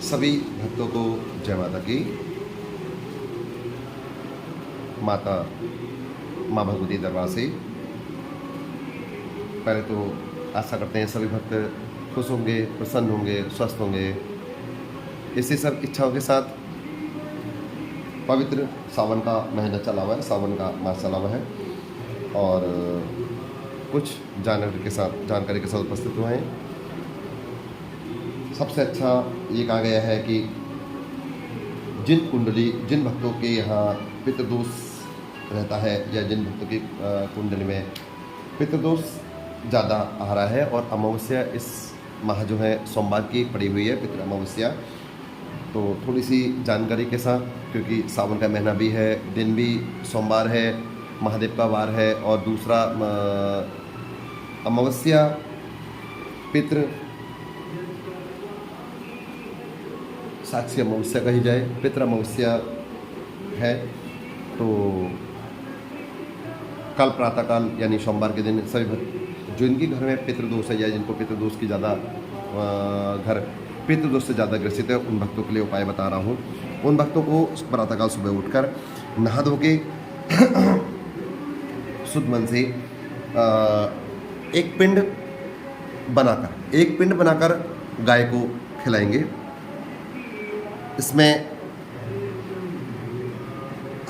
सभी भक्तों को जय माता की। माता माँ भगवती दरबार से पहले तो आशा करते हैं सभी भक्त खुश होंगे, प्रसन्न होंगे, स्वस्थ होंगे। इसी सब इच्छाओं के साथ पवित्र सावन का महीना चला हुआ है, सावन का मास चला हुआ है और कुछ जानकारी के साथ उपस्थित हुए हैं। सबसे अच्छा ये कहा गया है कि जिन भक्तों के यहाँ पितृदोष रहता है या जिन भक्तों की कुंडली में पितृदोष ज़्यादा आ रहा है और अमावस्या इस माह जो है सोमवार की पड़ी हुई है, पितृ अमावस्या, तो थोड़ी सी जानकारी के साथ, क्योंकि सावन का महीना भी है, दिन भी सोमवार है, महादेव का वार है और दूसरा अमावस्या पितृ साक्षी अमावस्या कही जाए, पितृ अमावस्या है। तो कल प्रातःकाल यानी सोमवार के दिन सभी भक्त जिनके घर में पितृदोष है या जिनको पितृदोष की ज़्यादा घर पितृदोष से ज़्यादा ग्रसित है, उन भक्तों के लिए उपाय बता रहा हूँ। उन भक्तों को प्रातःकाल सुबह उठकर नहा धो के शुद्ध मन से एक पिंड बनाकर गाय को खिलाएंगे। इसमें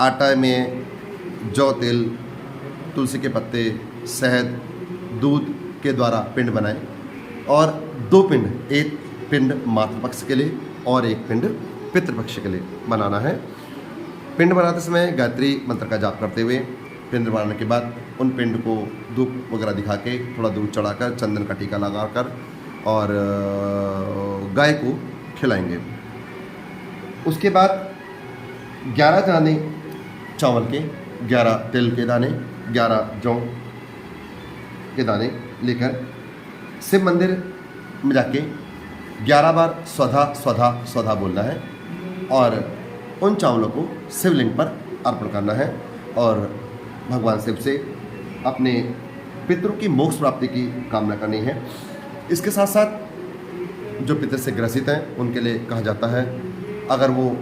आटा में जौ, तेल, तुलसी के पत्ते, शहद, दूध के द्वारा पिंड बनाएं और 2 पिंड, एक पिंड मातृपक्ष के लिए और एक पिंड पितृपक्ष के लिए बनाना है। पिंड बनाते समय गायत्री मंत्र का जाप करते हुए पिंड बनाने के बाद उन पिंड को धूप वगैरह दिखा के थोड़ा दूध चढ़ाकर चंदन का टीका लगाकर और गाय को खिलाएंगे। उसके बाद 11 दाने चावल के, 11 तिल के दाने, 11 जौ के दाने लेकर शिव मंदिर में जाके 11 बार स्वधा स्वधा स्वधा बोलना है और उन चावलों को शिवलिंग पर अर्पण करना है और भगवान शिव से अपने पितरों की मोक्ष प्राप्ति की कामना करनी है। इसके साथ साथ जो पितर से ग्रसित हैं उनके लिए कहा जाता है, अगर वो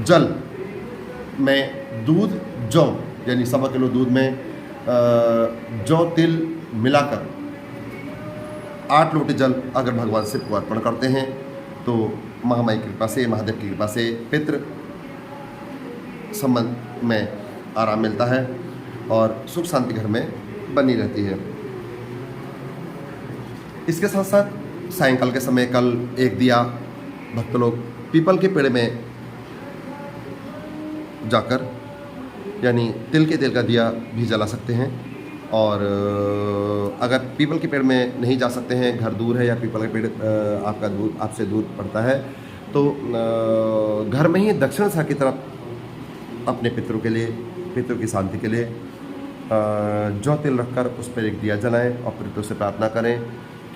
जल में दूध जौ यानी 1.25 किलो दूध में जौ तिल मिलाकर 8 लोटे जल अगर भगवान शिव को अर्पण करते हैं तो महामाई की कृपा से, महादेव की कृपा से पितृ संबंध में आराम मिलता है और सुख शांति घर में बनी रहती है। इसके साथ साथ सायंकाल के समय कल एक दिया भक्त लोग पीपल के पेड़ में जाकर यानी तिल के तेल का दिया भी जला सकते हैं और अगर पीपल के पेड़ में नहीं जा सकते हैं, घर दूर है या पीपल का पेड़ आपसे दूर पड़ता है, तो घर में ही दक्षिण दिशा की तरफ अपने पितरों के लिए, पितरों की शांति के लिए जौ तिल रखकर उस पर एक दिया जलाएं और पितरों से प्रार्थना करें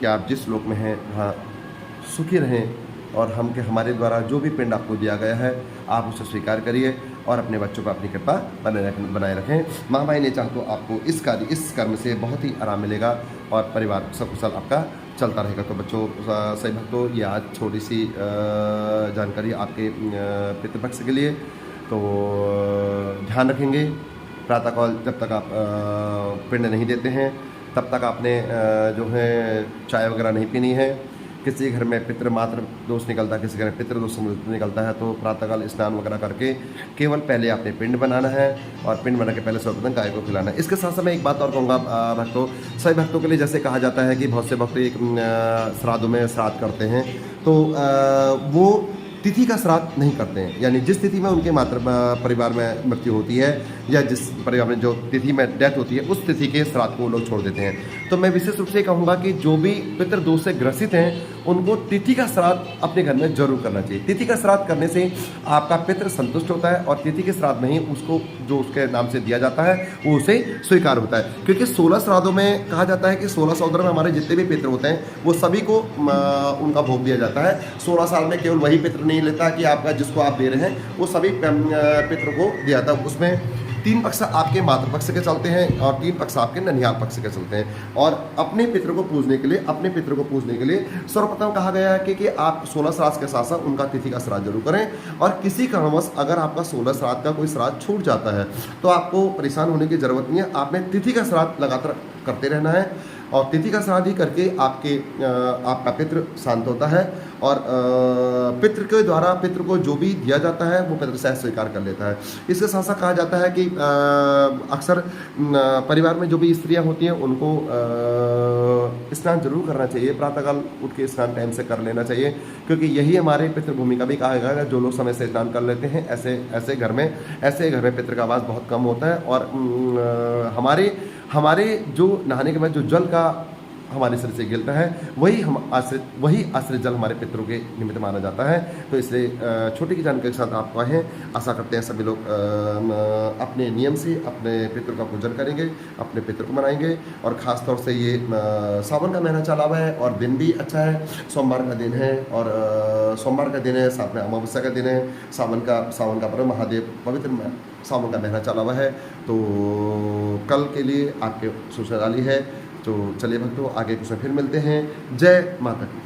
कि आप जिस लोक में हैं वहाँ सुखी रहें और हमारे द्वारा जो भी पिंड आपको दिया गया है आप उसे स्वीकार करिए और अपने बच्चों को अपनी कृपा बनाए रखें। महामाई ने चाहा तो आपको इस कर्म से बहुत ही आराम मिलेगा और परिवार सकुशल आपका चलता रहेगा। तो बच्चों, सही भक्तों, ये आज छोटी सी जानकारी आपके पितृपक्ष के लिए, तो ध्यान रखेंगे। प्रातःकाल जब तक आप पिंड नहीं देते हैं तब तक आपने जो है चाय वगैरह नहीं पीनी है। किसी घर में पितृ मात्र दोष निकलता है, किसी घर में पितृ दोष निकलता है, तो प्रातःकाल स्नान वगैरह करके केवल पहले आपने पिंड बनाना है और पिंड बना के पहले सर्वप्रथम गाय को खिलाना है। इसके साथ साथ मैं एक बात और कहूँगा भक्तों, सभी भक्तों के लिए, जैसे कहा जाता है कि बहुत से भक्त एक श्राद्धों में श्राद्ध करते हैं तो वो तिथि का श्राद्ध नहीं करते हैं, यानी जिस तिथि में उनके परिवार में मृत्यु होती है या जिस परिवार में जो तिथि में डेथ होती है उस तिथि के श्राद्ध को वो लोग छोड़ देते हैं। तो मैं विशेष रूप से कहूँगा कि जो भी पितृ दोष से ग्रसित हैं उनको तिथि का श्राद्ध अपने घर में जरूर करना चाहिए। तिथि का श्राद्ध करने से आपका पितृ संतुष्ट होता है और तिथि के श्राद्ध में ही उसको जो उसके नाम से दिया जाता है वो उसे स्वीकार होता है, क्योंकि 16 श्राद्धों में कहा जाता है कि 16 सहोदर में हमारे जितने भी पितृ होते हैं वो सभी को उनका भोग दिया जाता है। 16 साल में केवल वही पितृ नहीं लेता कि आपका जिसको आप दे रहे हैं, वो सभी पितरों को दिया था। उसमें 3 पक्ष आपके मातृपक्ष के चलते हैं और 3 पक्ष आपके ननिहाल पक्ष के चलते हैं। और अपने पितरों को पूजने के लिए सर्वप्रथम कहा गया है कि आप 16 श्राद्ध के साथ साथ उनका तिथि का श्राद्ध जरूर करें। और किसी कारणवश अगर आपका 16 श्राद्ध का कोई श्राद्ध छूट जाता है तो आपको परेशान होने की जरूरत नहीं है, आपने तिथि का श्राद्ध लगातार करते रहना है और तिथि का श्राद्ध ही करके आपका पितृ शांत होता है और पितृ के द्वारा पितृ को जो भी दिया जाता है वो पितृ सहज स्वीकार कर लेता है। इसके साथ साथ कहा जाता है कि अक्सर परिवार में जो भी स्त्रियां होती हैं उनको स्नान जरूर करना चाहिए, प्रातःकाल उठ के स्नान टाइम से कर लेना चाहिए, क्योंकि यही हमारे पितृभूमि का भी कहा गया है। जो लोग समय से स्नान कर लेते हैं ऐसे घर में पितृ का वास बहुत कम होता है और हमारे जो नहाने के बाद जो जल का हमारे सिर से गिरता है वही आश्रित जल हमारे पितरों के निमित्त माना जाता है। तो इसलिए छोटी की जानकारी के साथ आपको आए हैं। आशा करते हैं सभी लोग अपने नियम से अपने पितरों का पूजन करेंगे, अपने पितर को मनाएंगे। और ख़ास तौर से ये सावन का महीना चला हुआ है और दिन भी अच्छा है, सोमवार का दिन है और सोमवार का दिन है, साथ में अमावस्या का दिन है। सावन का पर्व महादेव पवित्र सावन का महीना चला हुआ है, तो कल के लिए आपके सूचना डाली है। तो चलिए भक्तों, आगे कुछ फिर मिलते हैं। जय माता दी।